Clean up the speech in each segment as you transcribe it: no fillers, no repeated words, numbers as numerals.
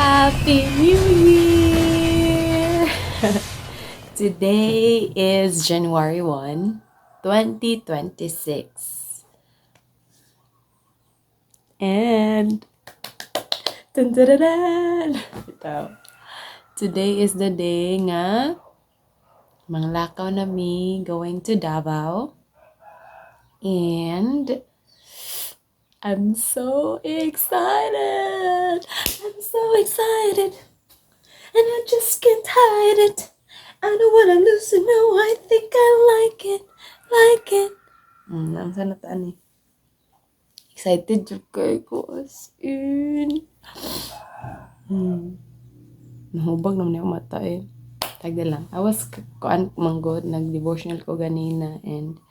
Happy New Year! Today is January 1, 2026. And dun, dun, dun, dun. Ito. Today is the day nga manglakaw na mi going to Davao. And I'm so excited! I'm so excited! And I just can't hide it. I don't wanna lose it, no, I think I like it, like it. Ang sana taan eh. Excited yung kay ko as in. Nahubag naman yung mata eh. Tagda lang. I was kuan manggod, nag-devotional ko ganina and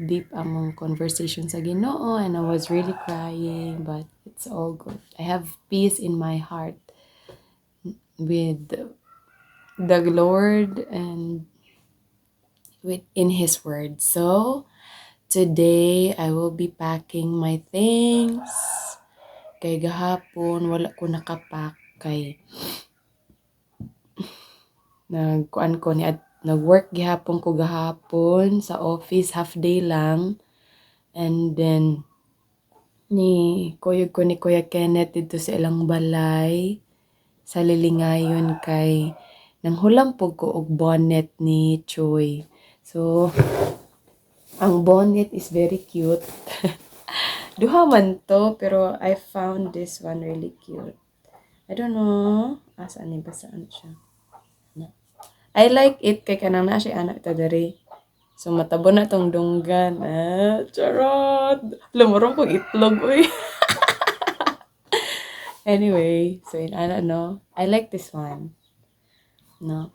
deep among conversation sa Ginoo and I was really crying but it's all good. I have peace in my heart with the Lord and in His Word. So, today, I will be packing my things. Kay gahapon, wala ko nakapack. Kay nag-work gihapon ko gahapon sa office, half day lang. And then, ni Kuya Kenneth dito sa ilang balay. Sa Lilingayon kay nanghulam po ko og bonnet ni Choi. So, ang bonnet is very cute. Duha man to, pero I found this one really cute. I don't know. Saan ba saan siya? I like it kay kanang na siya anak ito dari. So, matabo na tong dunggan. Charot! Lumurong kong itlog, uy. Anyway, so I like this one. No?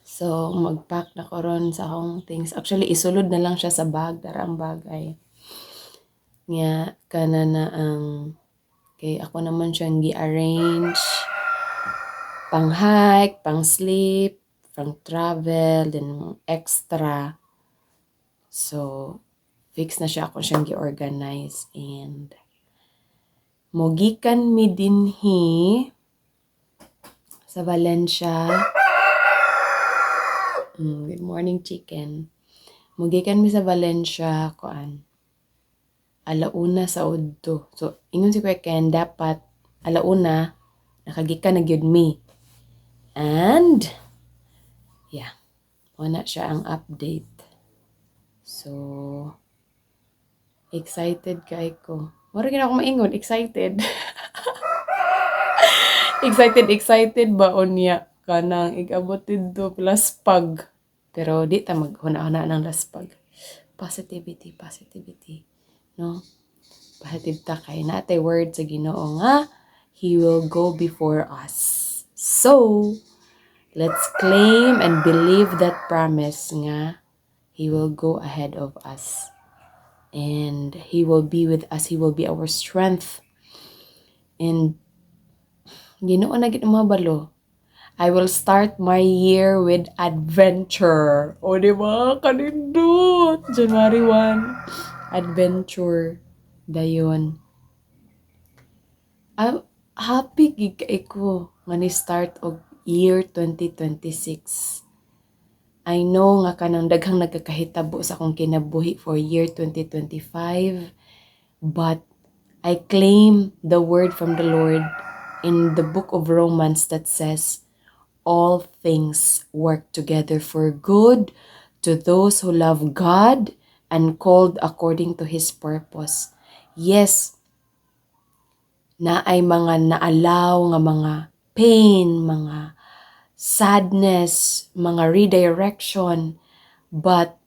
So, mag-pack na ko ron sa akong things. Actually, isulod na lang siya sa bag. Darang bag ay. Nga, kana na ang kay ako naman siyang gi-arrange pang hike, pang sleep, pang travel, then extra. So, fix na siya ako siyang gi-organize and mogikan mi dinhi sa Valencia. Good morning, chicken. Mogikan mi sa Valencia, alauna sa udto. So, ingon si Kuya Ken, dapat alauna, nakagikan na gyud mi. And, yeah, wala siya ang update. So, excited kay ko. Mura gina ako maingon, excited. excited ba unya kanang igabot dito plus pag. Pero di ta maghuna-huna ng laspag. Positivity. No? Positive ta kay natay word sa Ginoo nga He will go before us. So, let's claim and believe that promise nga He will go ahead of us. And He will be with us. He will be our strength. And Ginoo na gid mabalo. I will start my year with adventure. O, di ba? Kanindot. January 1. Adventure. Dayon. Happy gig ko nga ni start og year 2026. I know nga kanang daghang nagkakahitabo sa akong kinabuhi for year 2025. But I claim the word from the Lord in the book of Romans that says, all things work together for good to those who love God and called according to His purpose. Yes, na ay mga naalaw nga mga pain, mga sadness, mga redirection, but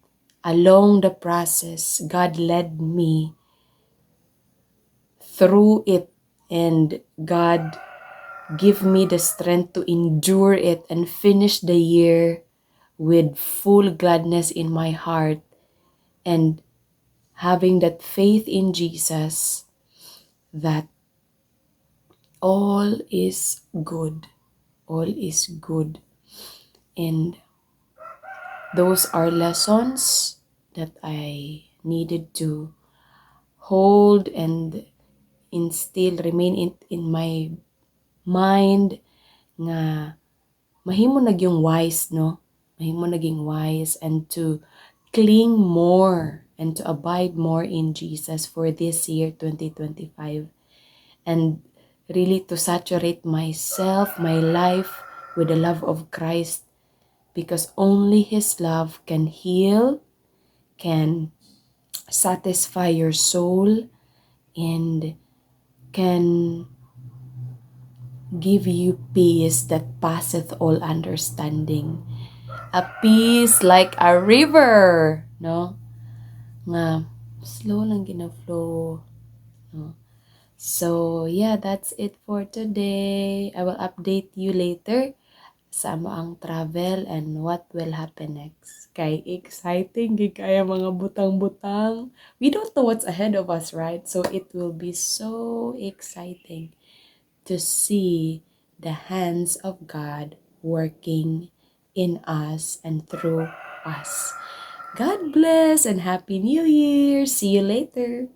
along the process, God led me through it and God give me the strength to endure it and finish the year with full gladness in my heart and having that faith in Jesus that all is good. All is good. And those are lessons that I needed to hold and remain in my mind nga mahimo nagyong wise, no? Mahimo naging wise and to cling more and to abide more in Jesus for this year 2025 and really to saturate myself, my life with the love of Christ because only His love can heal, can satisfy your soul, and can give you peace that passeth all understanding. A peace like a river, no? Nga, slow lang gina-flow, no? So, yeah, that's it for today. I will update you later sa amo ang travel and what will happen next. Kay exciting gid kaya mga butang-butang. We don't know what's ahead of us, right? So it will be so exciting to see the hands of God working in us and through us. God bless and Happy New Year! See you later!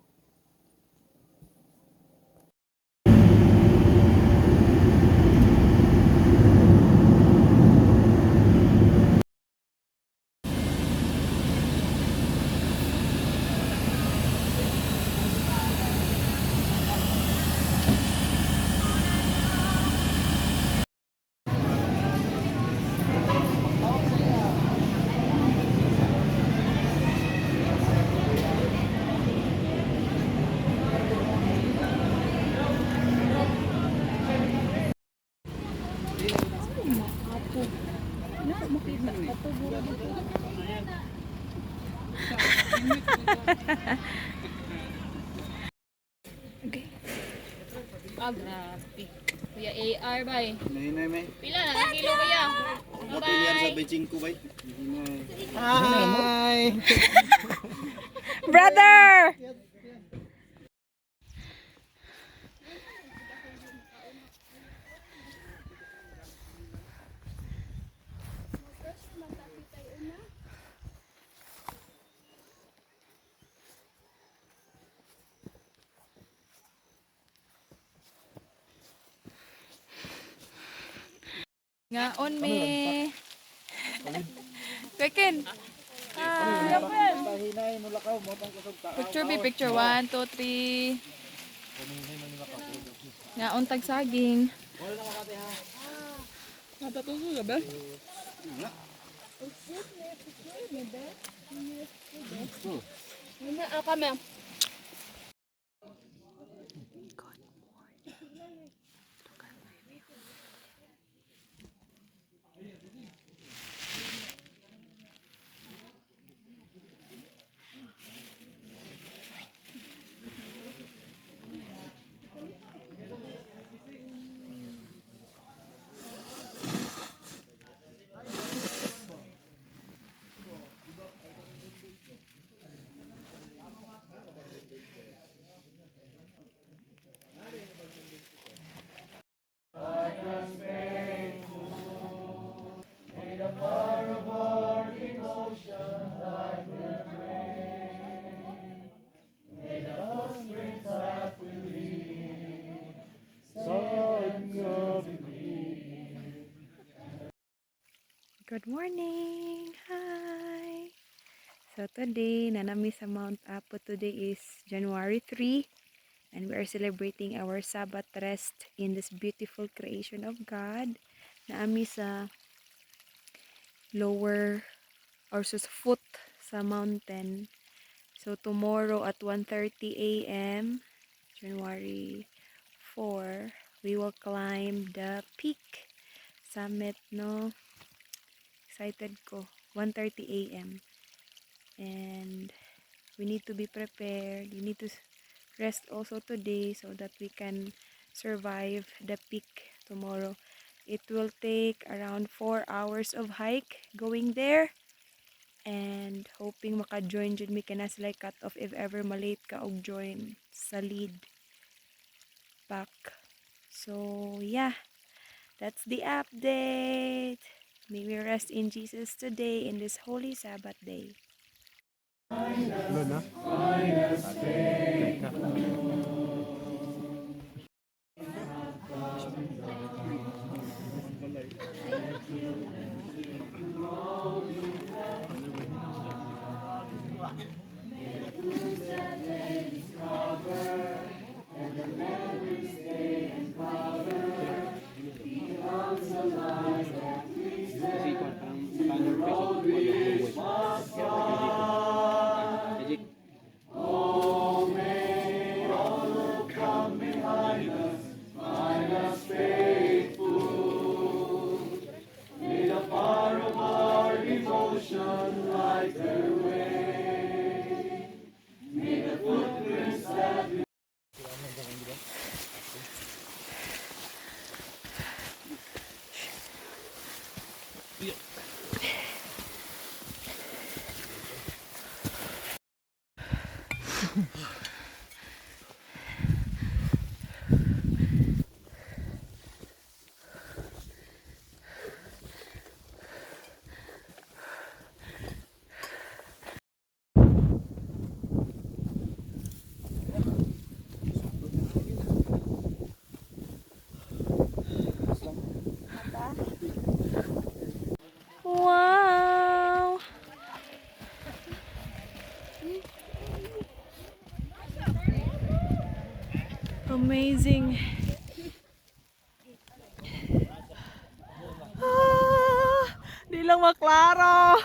Ah, grabe. Kuya AR, bay. Nahinay may. Pila na ang kilo, kuya? Motor sa Bye-bye. Beijing ko bay. Nahinay. Hi. Brother! Ngaon me. Pekin. Nahinay mo lakaw mo pang kusog ta. Picture be picture. 1, 2, 3. Ngaon tag saging. Natatuso ka ba? Kami. Good morning! Hi! So today, nanami sa Mount Apo. Today is January 3 and we are celebrating our Sabbath rest in this beautiful creation of God. Naami sa lower or sa foot sa mountain. So tomorrow at 1:30 a.m. January 4, we will climb the peak summit, no? Excited ko. 1:30 a.m. And we need to be prepared. We need to rest also today so that we can survive the peak tomorrow. It will take around 4 hours of hike going there. And hoping maka-join jud mi kana sila cut off if ever malate ka og join sa lead pack. So yeah, that's the update. May we rest in Jesus today in this holy Sabbath day. Doon na. Amazing. Ah, di lang maklaro.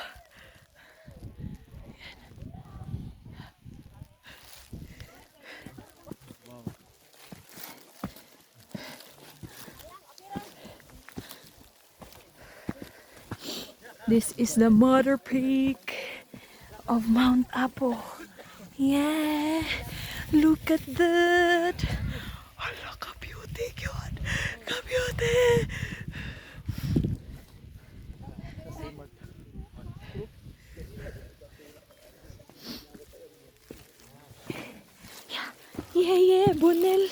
This is the mother peak of Mount Apo. Yeah, look at that. Hala, ka-beauty yun. Ka-beauty. Yeah, yeah, Bonel.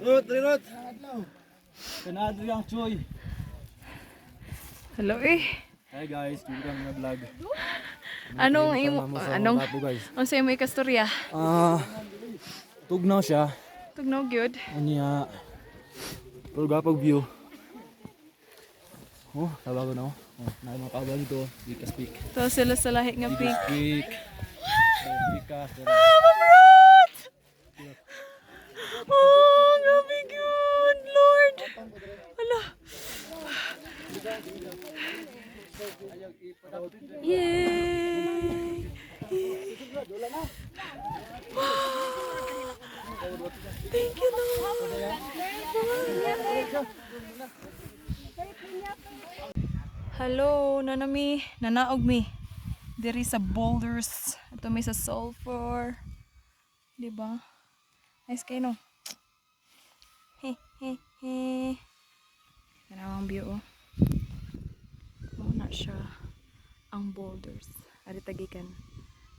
Rot, Rot. Kanado yung choy. Hello eh. Hi guys, Jugang na vlog. Anong anong Tapo guys. ang sa'yo may kastorya? Tugnaw siya. Tugnaw gyud. Unya. Pero gapag view. Oh, tawa ko na. Oh, na mga kaabal dito. Vikas Peak. To sila sa lahi nga Vikas peak. Peak. Vikas. Mamrot! Oh, grabe good, Lord. Hala. Yay! Wow! Thank you, Lord. Hello, nanami, nanaog mi. Diri sa boulders. Ito may sa sulfur. Diba? Nice kayo, no? He, he, he. Ganawang view, oh. Oh, na siya. Ang boulders. Ari tagikan.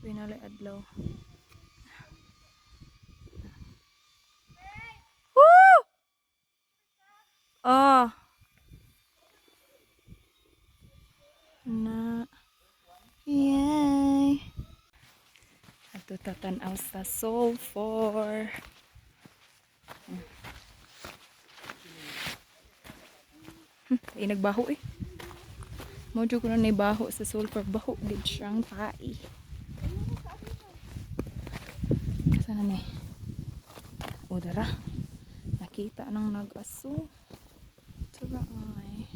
Pinalay adlaw. Woo! Ah. Na. Yay. Ato tatanaw sa sulfur. Ay, nagbaho eh. Mojo ko na naibaho sa sulfur. Baho din siyang pai. Sana na eh. O, dara. Nakita nang nag-aso. Tara ay.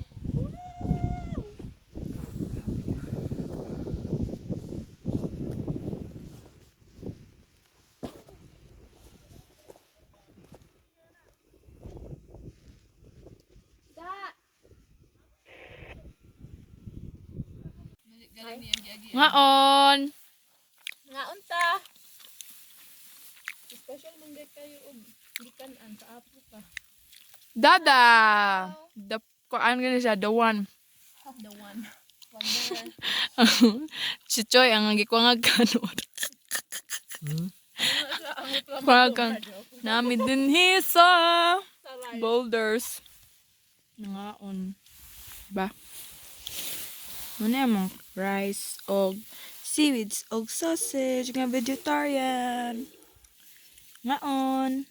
Ngaon! Ngaon ta. Special mong kayo og gikan-an sa apo ka. Dada! The, kuan gani siya, the one. The one. Wonder. Si Choy, ang gikwangag kanod. Kwangag nami din sa boulders. Ngaon. Ba? Ano yung rice og seaweeds og sausage nga vegetarian. Ngaon.